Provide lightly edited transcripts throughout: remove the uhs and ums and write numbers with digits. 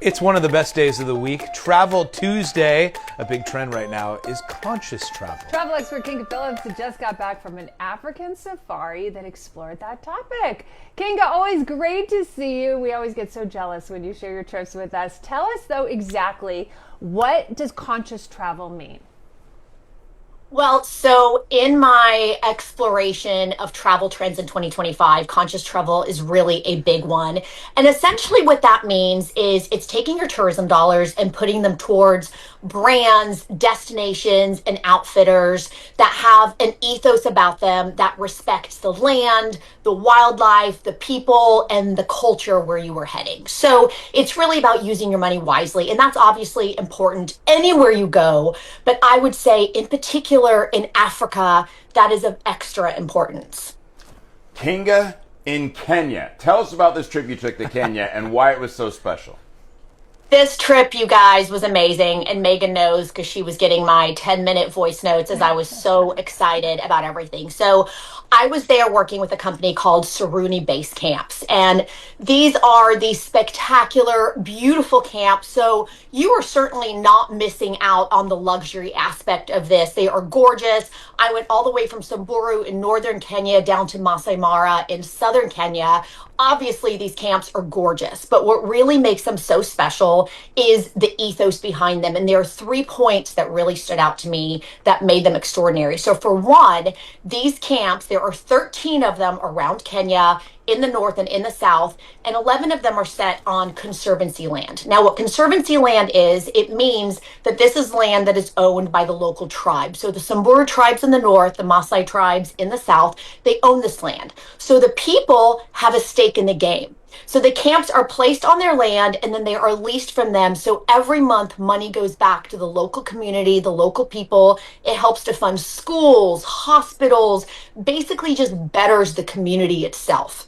It's one of the best days of the week. Travel Tuesday. A big trend right now is conscious travel. Travel expert Kinga Philipps just got back from an African safari that explored that topic. Kinga, always great to see you. We always get so jealous when you share your trips with us. Tell us, though, exactly what does conscious travel mean? Well, so in my exploration of travel trends in 2025, conscious travel is really a big one. And essentially what that means is it's taking your tourism dollars and putting them towards brands, destinations, and outfitters that have an ethos about them that respects the land, the wildlife, the people, and the culture where you were heading. So it's really about using your money wisely. And that's obviously important anywhere you go. But I would say in particular, in Africa, that is of extra importance. Kinga, in Kenya. Tell us about this trip you took to Kenya and why it was so special. This trip, you guys, was amazing, and Megan knows because she was getting my 10-minute voice notes as I was so excited about everything. So I was there working with a company called Saruni Basecamp, and these are these spectacular, beautiful camps. So you are certainly not missing out on the luxury aspect of this. They are gorgeous. I went all the way from Samburu in northern Kenya down to Maasai Mara in southern Kenya. Obviously, these camps are gorgeous, but what really makes them so special is the ethos behind them. And there are 3 points that really stood out to me that made them extraordinary. So for one, these camps, there are 13 of them around Kenya, in the north and in the south, and 11 of them are set on conservancy land. Now, what conservancy land is, it means that this is land that is owned by the local tribes. So the Samburu tribes in the north, the Maasai tribes in the south, they own this land. So the people have a stake in the game. So the camps are placed on their land and then they are leased from them. So every month money goes back to the local community, the local people. It helps to fund schools, hospitals, basically just betters the community itself.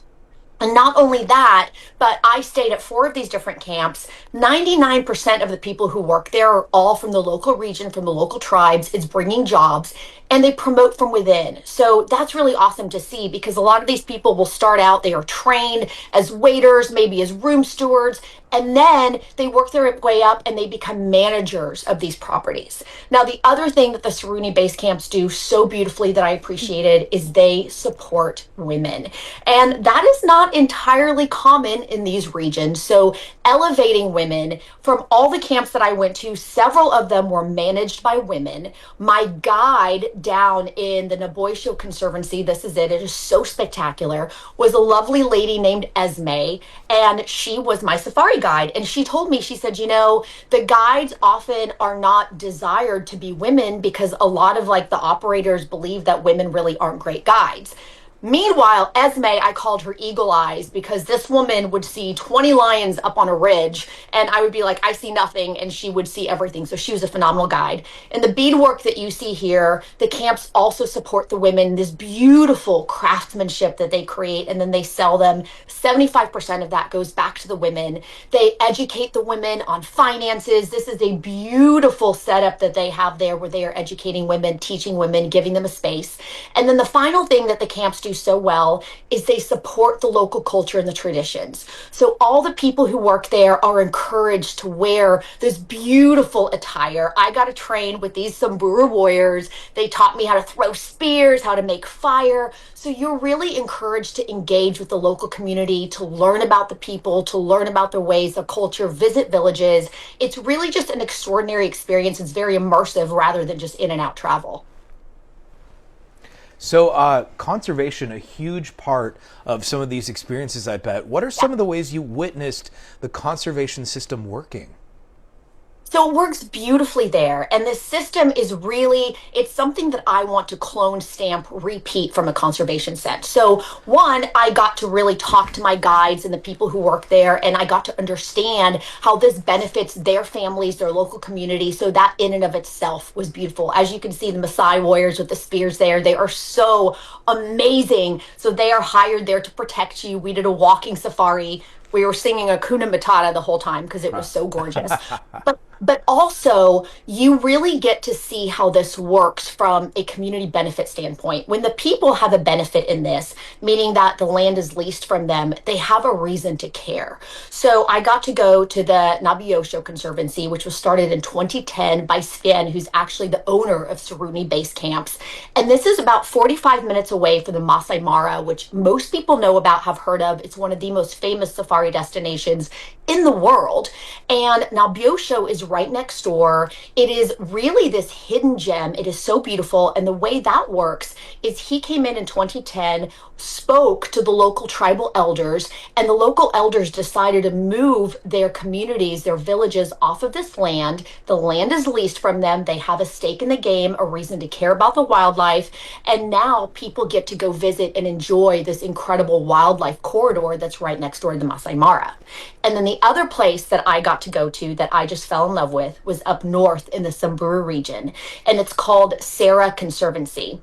And not only that, but I stayed at 4 of these different camps. 99% of the people who work there are all from the local region, from the local tribes. It's bringing jobs, and they promote from within. So that's really awesome to see, because a lot of these people will start out, they are trained as waiters, maybe as room stewards, and then they work their way up and they become managers of these properties. Now, the other thing that the Saruni base camps do so beautifully that I appreciated is they support women. And that is not entirely common in these regions. So elevating women from all the camps that I went to, several of them were managed by women. My guide down in the Naboisho Conservancy, this is it is so spectacular, was a lovely lady named Esme, and she was my safari guide. And she told me, she said, you know, the guides often are not desired to be women because a lot of the operators believe that women really aren't great guides. Meanwhile, Esme, I called her Eagle Eyes because this woman would see 20 lions up on a ridge and I would be like, I see nothing, and she would see everything. So she was a phenomenal guide. And the beadwork that you see here, the camps also support the women, this beautiful craftsmanship that they create, and then they sell them. 75% of that goes back to the women. They educate the women on finances. This is a beautiful setup that they have there where they are educating women, teaching women, giving them a space. And then the final thing that the camps do so well is they support the local culture and the traditions. So all the people who work there are encouraged to wear this beautiful attire. I got to train with these Samburu warriors. They taught me how to throw spears, how to make fire. So you're really encouraged to engage with the local community, to learn about the people, to learn about their ways, their culture, visit villages. It's really just an extraordinary experience. It's very immersive rather than just in and out travel. So conservation, a huge part of some of these experiences, I bet. What are some of the ways you witnessed the conservation system working? So it works beautifully there. And this system is really, it's something that I want to clone, stamp, repeat from a conservation sense. So one, I got to really talk to my guides and the people who work there, and I got to understand how this benefits their families, their local community. So that in and of itself was beautiful. As you can see, the Maasai warriors with the spears there, they are so amazing. So they are hired there to protect you. We did a walking safari. We were singing Hakuna Matata the whole time because it was so gorgeous. But But also, you really get to see how this works from a community benefit standpoint. When the people have a benefit in this, meaning that the land is leased from them, they have a reason to care. So I got to go to the Naboisho Conservancy, which was started in 2010 by Sven, who's actually the owner of Saruni Basecamps. And this is about 45 minutes away from the Maasai Mara, which most people know about, have heard of. It's one of the most famous safari destinations in the world. And Naboisho is right next door. It is really this hidden gem. It is so beautiful. And the way that works is he came in 2010, spoke to the local tribal elders, and the local elders decided to move their communities, their villages off of this land. The land is leased from them. They have a stake in the game, a reason to care about the wildlife. And now people get to go visit and enjoy this incredible wildlife corridor that's right next door to the Maasai Mara. And then the other place that I got to go to that I just fell in love with was up north in the Samburu region, and it's called Sera Conservancy.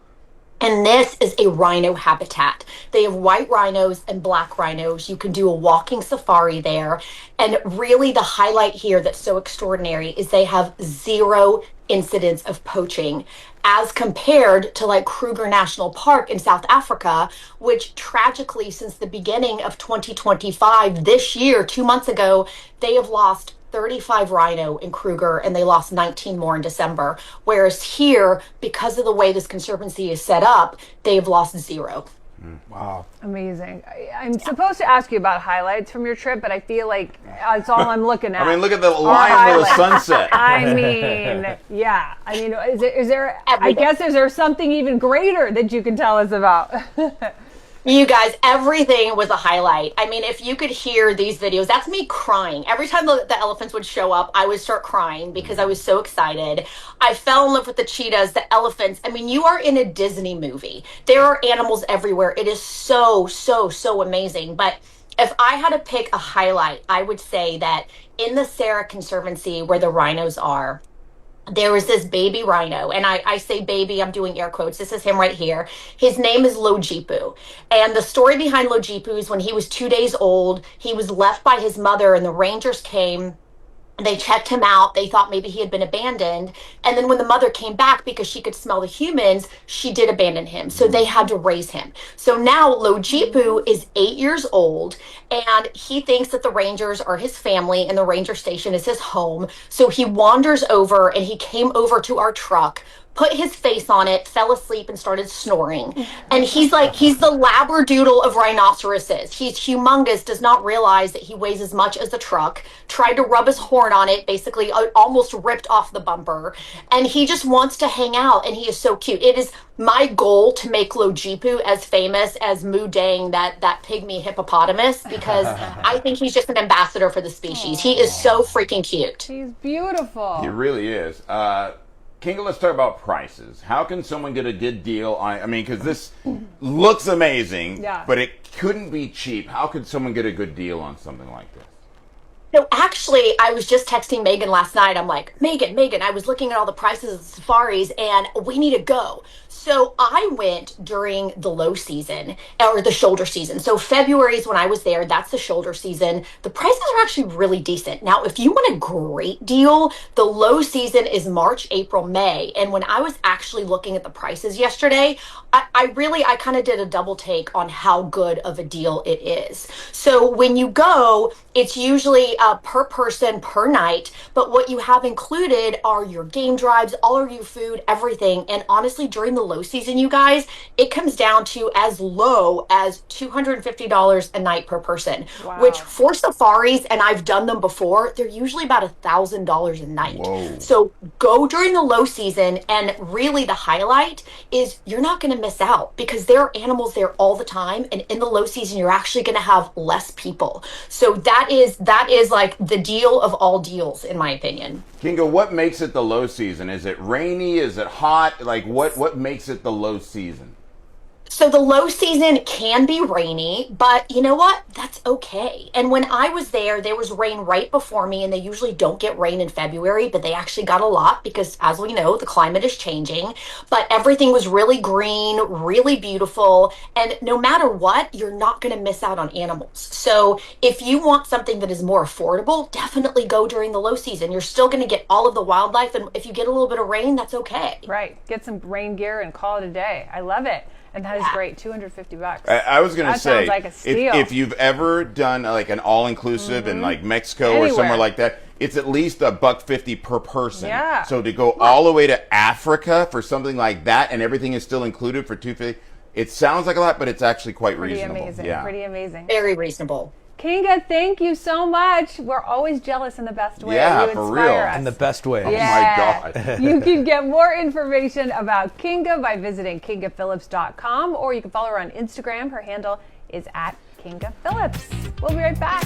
And this is a rhino habitat. They have white rhinos and black rhinos. You can do a walking safari there. And really the highlight here that's so extraordinary is they have 0 incidents of poaching as compared to like Kruger National Park in South Africa, which tragically since the beginning of 2025, this year, 2 months ago, they have lost 35 rhino in Kruger and they lost 19 more in December. Whereas here, because of the way this conservancy is set up, they've lost 0. Wow. Amazing. I'm supposed to ask you about highlights from your trip, but I feel like that's all I'm looking at. I mean, look at the line with the sunset. I mean, yeah. I mean, is there Everything. is there something even greater that you can tell us about? You guys, everything was a highlight. I mean, if you could hear these videos, that's me crying. Every time the elephants would show up, I would start crying because I was so excited. I fell in love with the cheetahs, the elephants. I mean, you are in a Disney movie. There are animals everywhere. It is so, so, so amazing. But if I had to pick a highlight, I would say that in the Sera Conservancy, where the rhinos are, there was this baby rhino, and I say baby, I'm doing air quotes. This is him right here. His name is Lojipu. And the story behind Lojipu is when he was 2 days old, he was left by his mother, and the rangers came. They checked him out. They thought maybe he had been abandoned. And then when the mother came back, because she could smell the humans, she did abandon him. So they had to raise him. So now Lojipu is 8 years old, and he thinks that the rangers are his family and the ranger station is his home. So he wanders over, and he came over to our truck, put his face on it, fell asleep, and started snoring. And he's the labradoodle of rhinoceroses. He's humongous, does not realize that he weighs as much as the truck, tried to rub his horn on it, basically almost ripped off the bumper. And he just wants to hang out, and he is so cute. It is my goal to make Lojipu as famous as Mu Dang, that pygmy hippopotamus, because I think he's just an ambassador for the species. He is so freaking cute. He's beautiful. He really is. Kinga, let's talk about prices. How can someone get a good deal? I mean, because this looks amazing, Yeah. but it couldn't be cheap. How could someone get a good deal on something like this? So actually, I was just texting Megan last night. I'm like, Megan, I was looking at all the prices of the safaris and we need to go. So I went during the low season or the shoulder season. So February is when I was there. That's the shoulder season. The prices are actually really decent. Now, if you want a great deal, the low season is March, April, May. And when I was actually looking at the prices yesterday, I kind of did a double take on how good of a deal it is. So when you go, it's usually per person per night, but what you have included are your game drives, all of your food, everything. And honestly, during the low season, you guys, it comes down to as low as $250 a night per person. Wow. Which for safaris, and I've done them before, they're usually about $1,000 a night. Whoa. So go during the low season, and really the highlight is you're not going to miss out because there are animals there all the time, and in the low season you're actually going to have less people. So that is like the deal of all deals, in my opinion. Kinga, what makes it the low season? Is it rainy? Is it hot? Like what makes it the low season? So the low season can be rainy, but you know what? That's okay. And when I was there was rain right before me, and they usually don't get rain in February, but they actually got a lot because, as we know, the climate is changing. But everything was really green, really beautiful. And no matter what, you're not going to miss out on animals. So if you want something that is more affordable, definitely go during the low season. You're still going to get all of the wildlife. And if you get a little bit of rain, that's okay. Right. Get some rain gear and call it a day. I love it. And that is great, $250. I was going to say, sounds like a steal. If you've ever done like an all-inclusive in like Mexico or Anywhere. somewhere like that, it's at least $150 per person. Yeah. So to go all the way to Africa for something like that, and everything is still included for $250, it sounds like a lot, but it's actually quite Pretty reasonable. amazing. Yeah. Pretty amazing. Very reasonable. Kinga, thank you so much. We're always jealous in the best way. Yeah, You for inspire real. us. In the best way. Yeah. Oh my God. You can get more information about Kinga by visiting kingaphilipps.com, or you can follow her on Instagram. Her handle is @KingaPhilipps. We'll be right back.